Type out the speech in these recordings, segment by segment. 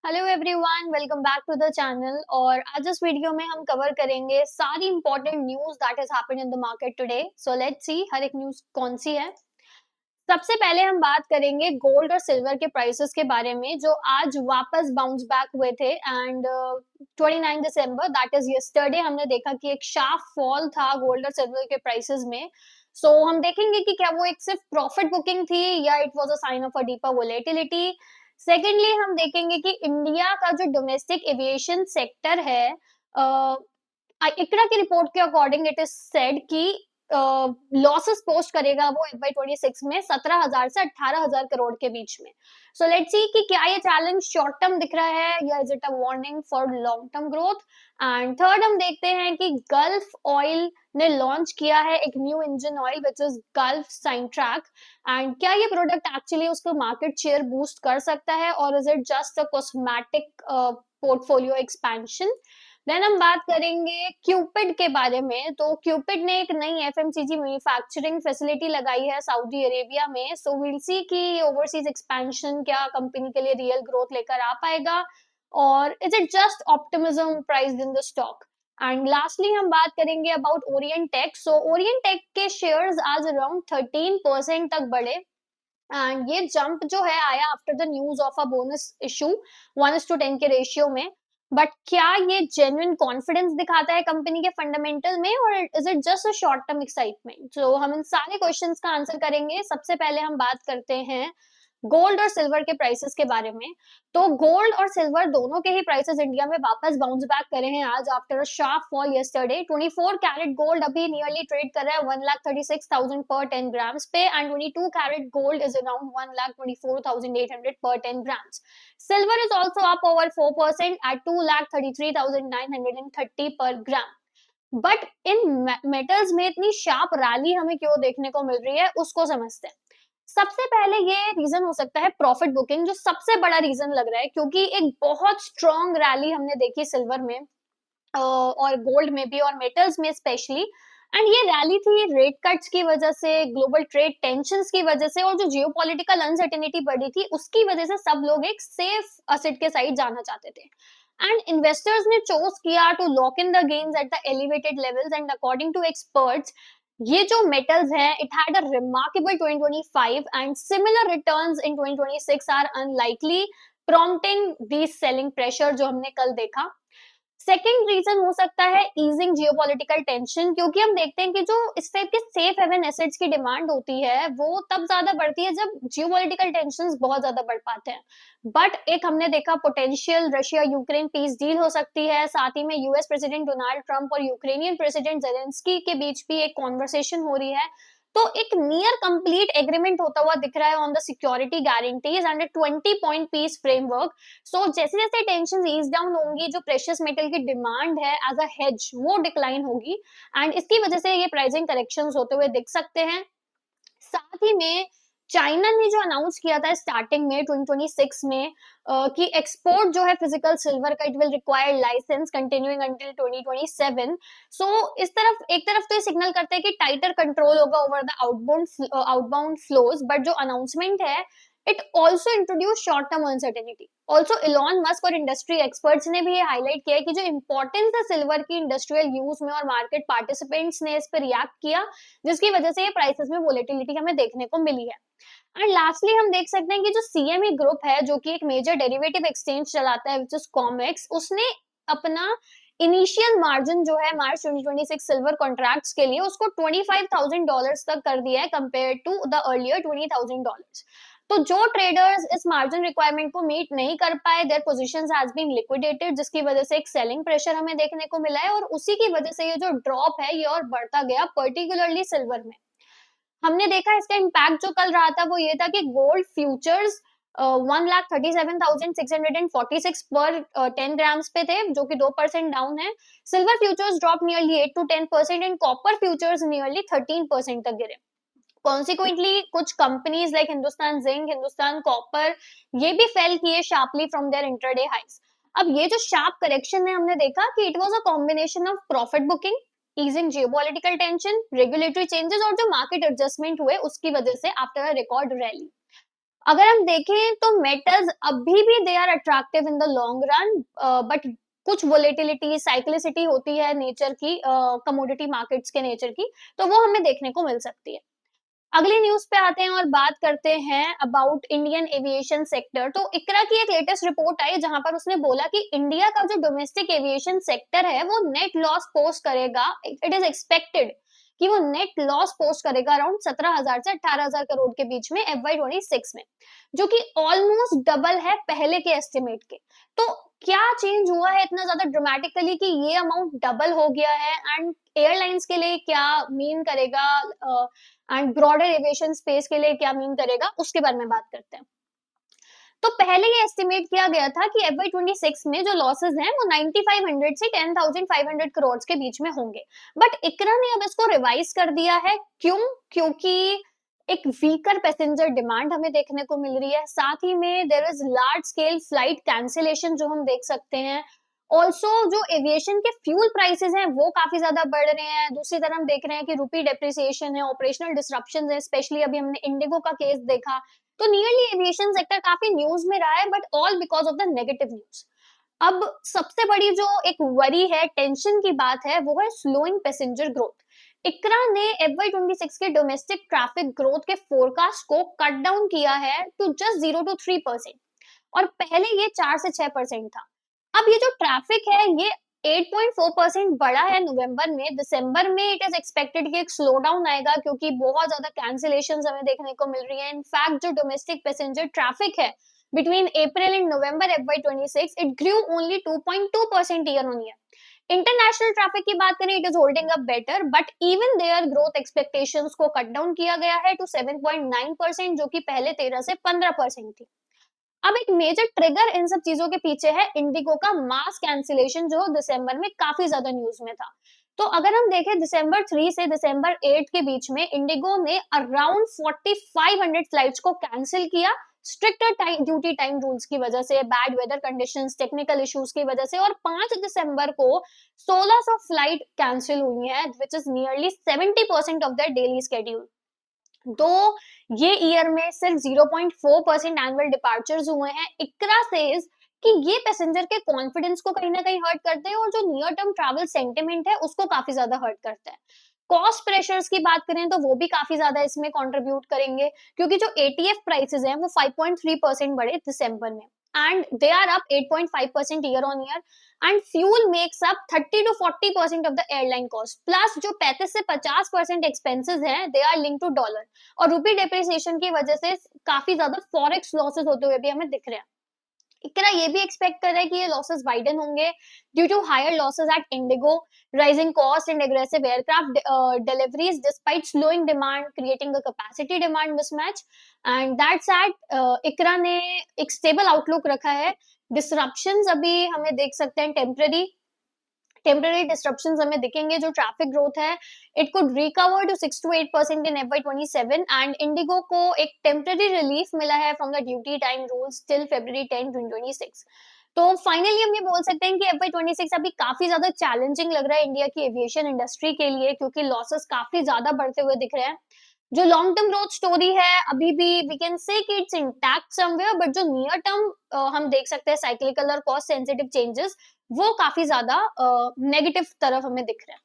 Hello everyone, welcome back to the channel. और आज इस वीडियो में हम कवर करेंगे सारी important news that is happened in the market today. So let's see हर एक न्यूज कौन सी है। सबसे पहले हम बात करेंगे गोल्ड और सिल्वर के प्राइसेस के बारे में, जो आज वापस बाउंस बैक हुए थे। And 29 December that is yesterday हमने देखा कि एक शार्प फॉल था गोल्ड और सिल्वर के प्राइसेस में। हम देखेंगे कि क्या वो एक सिर्फ प्रॉफिट बुकिंग थी या it was a sign of a deeper volatility. Secondly हम देखेंगे कि इंडिया का जो डोमेस्टिक एविएशन सेक्टर है, इकरा की रिपोर्ट के अकॉर्डिंग इट इज सेड कि लॉसेस पोस्ट करेगा वो FY26 में 17,000 से 18,000 करोड़ के बीच में। सो लेट्स सी कि क्या ये चैलेंज शॉर्ट टर्म दिख रहा है या is it a warning for long term growth. And third हम देखते हैं कि गल्फ ऑयल ने लॉन्च किया है एक new engine oil which is Gulf Syntrac. And क्या ये प्रोडक्ट एक्चुअली उसका मार्केट शेयर बूस्ट कर सकता है और is it just a cosmetic portfolio expansion. Then हम बात करेंगे क्यूपिड के बारे में। तो क्यूपिड ने एक नई FMCG मैन्युफैक्चरिंग फैसिलिटी लगाई है सऊदी अरेबिया में। सो विल सी कि ओवरसीज एक्सपेंशन क्या कंपनी के लिए रियल ग्रोथ लेकर आ पाएगा और is it just optimism priced in the stock. And lastly हम बात करेंगे अबाउट ओरिएंटेक। सो ओरिएंटेक के शेयर्स आज अराउंड 13% तक बढ़े। एंड ये जंप जो है आया after the news of a bonus issue 1:10 के रेशियो में। बट क्या ये जेन्युइन कॉन्फिडेंस दिखाता है कंपनी के फंडामेंटल में और is it just a short term excitement. तो हम इन सारे क्वेश्चंस का आंसर करेंगे। सबसे पहले हम बात करते हैं गोल्ड और सिल्वर के प्राइसेस के बारे में। तो गोल्ड और सिल्वर दोनों के ही प्राइसेस इंडिया में वापस बाउंस बैक करे हैं आज after a sharp fall yesterday. 24 carat gold अभी नियरली ट्रेड कर रहा है 1,36,000 पर 10 ग्राम्स पे and 22 carat gold is around 1,24,800 पर 10 grams. Silver is also up over 4% at 2,33,930 पर ग्राम। बट इन मेटल्स में इतनी शार्प रैली हमें क्यों देखने को मिल रही है उसको समझते हैं। सबसे पहले ये रीजन हो सकता है प्रॉफिट बुकिंग, जो सबसे बड़ा रीजन लग रहा है, क्योंकि एक बहुत स्ट्रॉन्ग रैली हमने देखी सिल्वर में और गोल्ड में भी और मेटल्स में स्पेशली। एंड ये रैली थी रेट कट्स की वजह से, ग्लोबल ट्रेड टेंशंस की वजह से और जो जियोपॉलिटिकल अनसर्टेनिटी बढ़ी थी उसकी वजह से सब लोग एक सेफ असेट के साइड जाना चाहते थे। एंड इन्वेस्टर्स ने चोज किया to lock in the gains at the elevated levels. And according to experts ये जो मेटल्स हैं it had a remarkable 2025 and similar returns in 2026 are unlikely, prompting this selling pressure जो हमने कल देखा। Second reason हो सकता है ईजिंग जियोपॉलिटिकल टेंशन, क्योंकि हम देखते हैं कि जो इस टाइप के सेफ हेवन एसेट्स की डिमांड होती है वो तब ज्यादा बढ़ती है जब जियोपॉलिटिकल टेंशंस बहुत ज्यादा बढ़ पाते हैं। बट एक हमने देखा potential Russia Ukraine peace deal हो सकती है, साथ ही में US प्रेसिडेंट डोनाल्ड ट्रंप और यूक्रेनियन प्रेसिडेंट जेलेंस्की के बीच भी एक कॉन्वर्सेशन हो रही है। तो एक नियर कंप्लीट एग्रीमेंट होता हुआ दिख रहा है on the security guarantees and 20 point peace framework. जैसे जैसे टेंशन ईज डाउन होंगी, जो प्रेशियस मेटल की डिमांड है एज अ हेज वो डिक्लाइन होगी एंड इसकी वजह से ये प्राइसिंग करेक्शंस होते हुए दिख सकते हैं। साथ ही में चाइना ने जो अनाउंस किया था स्टार्टिंग में 2026 में कि एक्सपोर्ट जो है फिजिकल सिल्वर का it will require license continuing until 2027। इस तरफ एक तरफ तो ये सिग्नल करते हैं कि टाइटर कंट्रोल होगा over the outbound flows, but जो अनाउंसमेंट है it also introduce short term uncertainty. Also Elon Musk और इंडस्ट्री एक्सपर्ट्स ने भी ये हाईलाइट किया है कि जो इंपॉर्टेंस है सिल्वर की इंडस्ट्रियल यूज में और मार्केट पार्टिसिपेंट्स ने इस पर रिएक्ट किया, जिसकी वजह से ये प्राइसेस में वोलेटिलिटी हमें देखने को मिली है। एंड लास्टली हम देख सकते हैं कि जो CME ग्रुप है जो कि एक मेजर डेरिवेटिव एक्सचेंज चलाता है विच इज कॉमेक्स, उसने अपना इनिशियल मार्जिन जो है मार्च 2026 सिल्वर कॉन्ट्रैक्ट्स के लिए उसको $25,000 तक कर दिया है कंपेयर टू द अर्लियर $20,000। तो जो ट्रेडर्स इस मार्जिन रिक्वायरमेंट को मीट नहीं कर पाए their positions has been liquidated, जिसकी वजह से एक सेलिंग प्रेशर हमें देखने को मिला है और उसी की वजह से ये जो ड्रॉप है ये और बढ़ता गया पर्टिकुलरली सिल्वर में। हमने देखा इसका इम्पैक्ट जो कल रहा था वो ये था कि गोल्ड फ्यूचर्स 1,37,646 पर 10 ग्राम्स पे थे, जो कि 2% डाउन है। Silver futures drop nearly 8 to 10% and copper futures nearly 13% तक गिरे। कॉन्सिक्वेंटली कुछ companies like Hindustan zinc, Hindustan copper ये भी फेल किए शार्पली फ्रॉम देयर इंटरडे हाइस। अब ये जो शार्प करेक्शन है हमने देखा कि it was a combination of profit booking, easing geopolitical tension, regulatory changes और जो मार्केट एडजस्टमेंट हुए उसकी वजह से आफ्टर अ रिकॉर्ड रैली। अगर हम देखें तो मेटल्स अभी भी they are attractive in the long run, but कुछ वोलेटिलिटी साइक्लिसिटी होती है नेचर की, कमोडिटी मार्केट्स के नेचर की, तो वो हमें देखने को मिल सकती है। अगली न्यूज पे आते हैं और बात करते हैं अबाउट इंडियन एविएशन सेक्टर। तो इकरा की एक लेटेस्ट रिपोर्ट आई जहां पर उसने बोला कि इंडिया का जो डोमेस्टिक एविएशन सेक्टर है वो नेट लॉस पोस्ट करेगा। इट इज एक्सपेक्टेड कि वो नेट लॉस पोस्ट करेगा अराउंड 17,000 से 18,000 करोड़ के बीच में FY 26 में, जो कि ऑलमोस्ट डबल है पहले के एस्टिमेट के। तो क्या चेंज हुआ है इतना ज्यादा ड्रामेटिकली कि ये अमाउंट डबल हो गया है, एंड एयरलाइंस के लिए क्या मीन करेगा, एंड ब्रॉडर एविएशन स्पेस के लिए क्या मीन करेगा, उसके बारे में बात करते हैं। तो पहले ये एस्टिमेट किया गया था कि FY 26 में जो लॉसेस हैं वो 9,500 से 10,500 करोड़ के बीच में होंगे, बट इकरा ने अब इसको रिवाइज कर दिया है। क्यों? क्योंकि एक वीकर पैसेंजर डिमांड हमें देखने को मिल रही है, साथ ही में there is large scale flight cancellation जो हम देख सकते हैं। ऑल्सो जो एविएशन के फ्यूल प्राइसेस हैं वो काफी ज्यादा बढ़ रहे हैं। दूसरी तरफ हम देख रहे हैं कि रुपी डेप्रिसिएशन है, ऑपरेशनल डिसरप्शन है, स्पेशली अभी हमने इंडिगो का केस देखा। तो नियरली एविएशन सेक्टर काफी न्यूज में रहा है, but all because of the negative news. अब सबसे बड़ी जो एक वरी है, टेंशन की बात है, वो है स्लोइंग पैसेंजर ग्रोथ। इकरा ने FY 26 के डोमेस्टिक ट्रैफिक ग्रोथ के फोरकास्ट को कट डाउन किया है टू जस्ट 0 to 3%, और पहले ये 4 से 6% था। अब ये जो ट्रैफिक है ये 8.4% बढ़ा है नवंबर में। दिसंबर में इट इज एक्सपेक्टेड कि एक स्लो डाउन आएगा, क्योंकि बहुत ज्यादा कैंसिलेशंस हमें देखने को मिल रही है। इनफैक्ट जो डोमेस्टिक पैसेंजर ट्रैफिक है between April and November FY 26, it grew only 2.2% year on year. International traffic की बात करें, it is holding up better, but even their growth expectations को कट डाउन किया गया है टू 7.9%, जो कि पहले 13 से 15% थी। अब एक मेजर ट्रिगर इन सब चीजों के पीछे है इंडिगो का मास कैंसिलेशन, जो दिसंबर में काफी ज्यादा न्यूज में था। तो अगर हम देखें दिसंबर 3 से दिसंबर 8 के बीच में इंडिगो ने अराउंड 4,500 फ्लाइट्स को कैंसिल किया, स्ट्रिक्टर ड्यूटी टाइम रूल्स की वजह से, bad weather conditions, technical issues की वजह से। और 5 दिसंबर को 1600 फ्लाइट कैंसिल हुई है, which is nearly 70% of the daily schedule. तो ये ईयर में सिर्फ 0.4% एनुअल डिपार्चर्स हुए हैं। इकरा सेज कि ये पैसेंजर के कॉन्फिडेंस को कहीं ना कहीं हर्ट करते हैं, और जो नियर टर्म ट्रैवल सेंटिमेंट है उसको काफी ज्यादा हर्ट करता है। कॉस्ट प्रेशर्स की बात करें तो वो भी काफी ज्यादा इसमें कंट्रीब्यूट करेंगे, क्योंकि जो ATF प्राइसेस हैं वो 5.3% बढ़े दिसंबर में, and they are up 8.5% year on year. And fuel makes up 30 to 40% of the airline cost, plus जो 35 से 50% एक्सपेंसेस हैं they are link to dollar, और रुपी डेप्रिसिएशन की वजह से काफी ज्यादा फॉरेक्स लॉसेस होते हुए भी हमें दिख रहे हैं। इकरा ये भी एक्सपेक्ट कर रहा है कि ये लॉसेस वाइडन होंगे due to higher losses at IndiGo, rising cost and aggressive aircraft deliveries despite slowing demand, creating a capacity demand mismatch. And that's at ICRA ने एक स्टेबल आउटलुक रखा है। डिसरप्शंस अभी हमें देख सकते हैं टेम्पररी डिस्ट्रप्शंस हमें दिखेंगे। जो ट्रैफिक ग्रोथ है it could recover to 6 to 8% in FY 27, and IndiGo को एक टेम्पररी रिलीफ मिला है from the duty time rules till February 10, 2026। तो फाइनली हम ये बोल सकते हैं कि FY 26 अभी काफी ज्यादा चैलेंजिंग लग रहा है इंडिया की एविएशन इंडस्ट्री के लिए, क्योंकि लॉसेस काफी ज्यादा बढ़ते हुए दिख रहे हैं। जो लॉन्ग टर्म ग्रोथ स्टोरी है अभी भी वी कैन से कि इट्स इंटैक्ट समवेयर, बट जो नियर टर्म हम देख सकते हैं साइक्लिकल और कॉस्ट सेंसिटिव चेंजेस वो काफी ज्यादा नेगेटिव तरफ हमें दिख रहे हैं।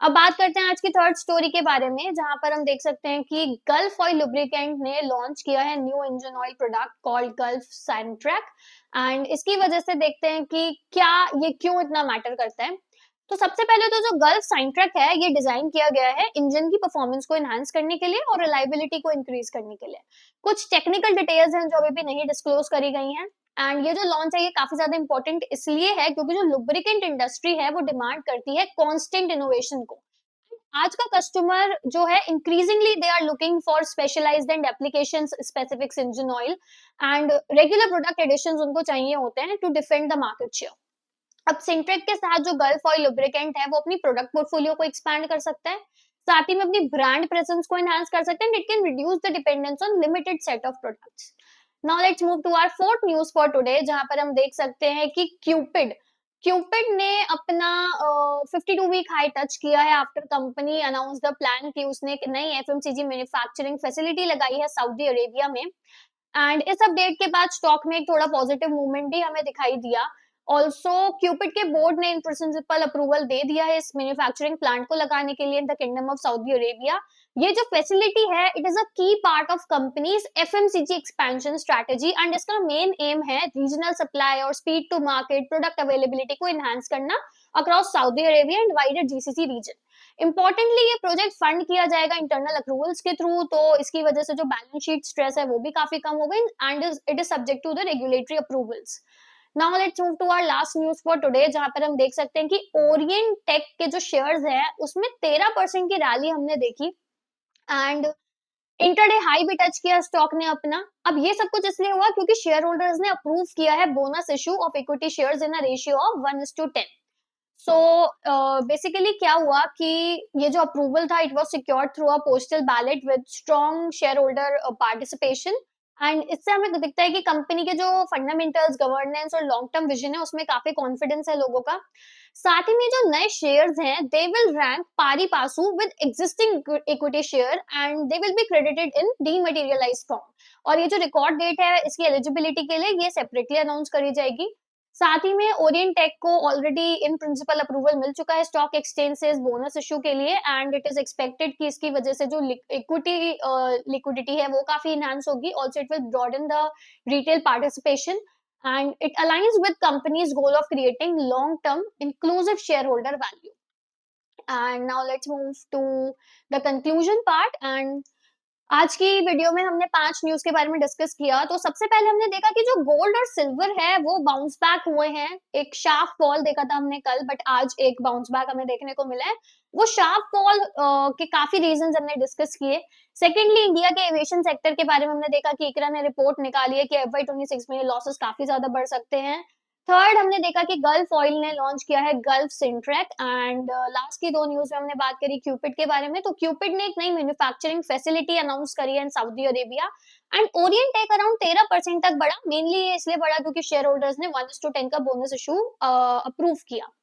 अब बात करते हैं आज की थर्ड स्टोरी के बारे में, जहां पर हम देख सकते हैं कि गल्फ ऑयल लुब्रिकेंट ने लॉन्च किया है new engine oil product called Gulf Syntrac. And इसकी वजह से देखते हैं कि क्या ये क्यों इतना मैटर करता है। तो सबसे पहले तो जो गल्फ साइनट्रैक है ये डिजाइन किया गया है इंजन की परफॉर्मेंस को एनहांस करने के लिए और रिलायबिलिटी को इंक्रीज करने के लिए। कुछ टेक्निकल डिटेल्स हैं जो अभी भी नहीं डिस्क्लोज करी गई हैं। एंड ये जो लॉन्च है ये काफी ज्यादा इंपॉर्टेंट इसलिए है क्योंकि जो लुब्रिकेंट इंडस्ट्री है वो डिमांड करती है कांस्टेंट इनोवेशन को। आज का कस्टमर जो है increasingly they are looking for specialised and application specific engine oil, and regular product additions उनको चाहिए होते हैं to defend the market share. अब सिंट्रेक के साथ जो गल्फ ऑयल लुब्रिकेंट है वो अपनी प्रोडक्ट पोर्टफोलियो को एक्सपैंड कर सकता है, साथ ही में अपनी ब्रांड प्रेजेंस को एनहांस कर सकते हैं। It can reduce the dependence on limited set of products. Now let's move to our fourth news for today, जहां पर हम देख सकते हैं कि क्यूपिड ने अपना 52 वीक हाई टच किया है after company announce the plan कि उसने एक नई FMCG मैन्युफैक्चरिंग फैसिलिटी लगाई है सऊदी अरेबिया में। एंड इस अपडेट के बाद स्टॉक में एक थोड़ा पॉजिटिव मूवमेंट भी हमें दिखाई दिया। ऑल्सो क्यूपिड के बोर्ड ने इन प्रिंसिपल अप्रूवल दे दिया है इस मैन्युफैक्चरिंग प्लांट को लगाने के लिए in the kingdom of Saudi Arabia. ये जो फैसिलिटी है it is a key part of company's FMCG expansion strategy and इसका मेन एम है रीजनल सप्लाई और speed to market product availability को एनहांस करना across Saudi Arabia and wider GCC region. Importantly ये project fund किया जाएगा internal approvals के through, तो इसकी वजह से जो बैलेंस शीट स्ट्रेस है वो भी काफी कम हो गई and it is subject to the regulatory approvals. Now let's move to our last news for today, जहां पर हम देख सकते हैं कि ओरिएंट टेक के जो शेयर्स हैं उसमें 13% की रैली हमने देखी एंड इंटरडे हाई भी टच किया स्टॉक ने अपना। अब ये सब कुछ इसलिए हुआ क्योंकि शेयर होल्डर्स ने अप्रूव किया है bonus issue of equity shares in a ratio of 1:10। So basically क्या हुआ कि ये जो अप्रूवल था it was secured through a postal ballot with strong share holder participation and इससे हमें दिखता है कि कंपनी के जो फंडामेंटल्स गवर्नेंस और लॉन्ग टर्म विजन है उसमें काफी कॉन्फिडेंस है लोगों का। साथ ही में जो नए शेयर्स हैं दे will rank pari passu with existing equity share and they will be credited in dematerialised form. और ये जो रिकॉर्ड डेट है इसकी एलिजिबिलिटी के लिए ये सेपरेटली अनाउंस करी जाएगी। साथ ही में ओरिएंट टेक को ऑलरेडी इन प्रिंसिपल अप्रूवल मिल चुका है स्टॉक एक्सचेंज से बोनस इशू के लिए एंड इट इज एक्सपेक्टेड कि इसकी वजह से जो इक्विटी लिक्विडिटी है वो काफी इनहांस होगी। Also it will broaden the retail participation and it aligns with company's goal of creating long-term inclusive shareholder value. And now let's move to the conclusion part. And आज की video में हमने 5 news के बारे में discuss किया। तो सबसे पहले हमने देखा कि जो गोल्ड और सिल्वर है वो बाउंस बैक हुए हैं। एक शार्प फॉल देखा था हमने कल, बट आज एक बाउंस बैक हमें देखने को मिला है। वो शार्प फॉल के काफी रीजंस हमने डिस्कस किए। सेकेंडली इंडिया के एविएशन सेक्टर के बारे में हमने देखा कि इकरा ने रिपोर्ट निकाली है कि FY26 में लॉसेस काफी ज्यादा बढ़ सकते हैं। थर्ड हमने देखा कि गल्फ ऑयल ने लॉन्च किया है गल्फ सिंट्रैक एंड लास्ट की 2 न्यूज में हमने बात करी क्यूपिड के बारे में। तो क्यूपिड ने एक नई मैन्युफैक्चरिंग फैसिलिटी अनाउंस करी है in Saudi Arabia and Orient Tech around 13% तक बढ़ा। मेनली ये इसलिए बढ़ा क्योंकि शेयर होल्डर्स ने 1:10 का बोनस इशू अप्रूव किया।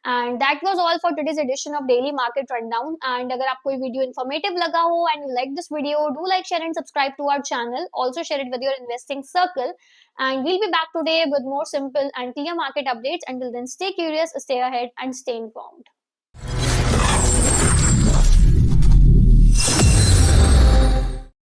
And that was all for today's edition of daily market rundown. And अगर आपको ये वीडियो इन्फॉर्मेटिव लगा हो and you like this video, do like share and subscribe to our channel. Also share it with your investing circle and we'll be back today with more simple and clear market updates. Until then, stay curious, stay ahead and stay informed.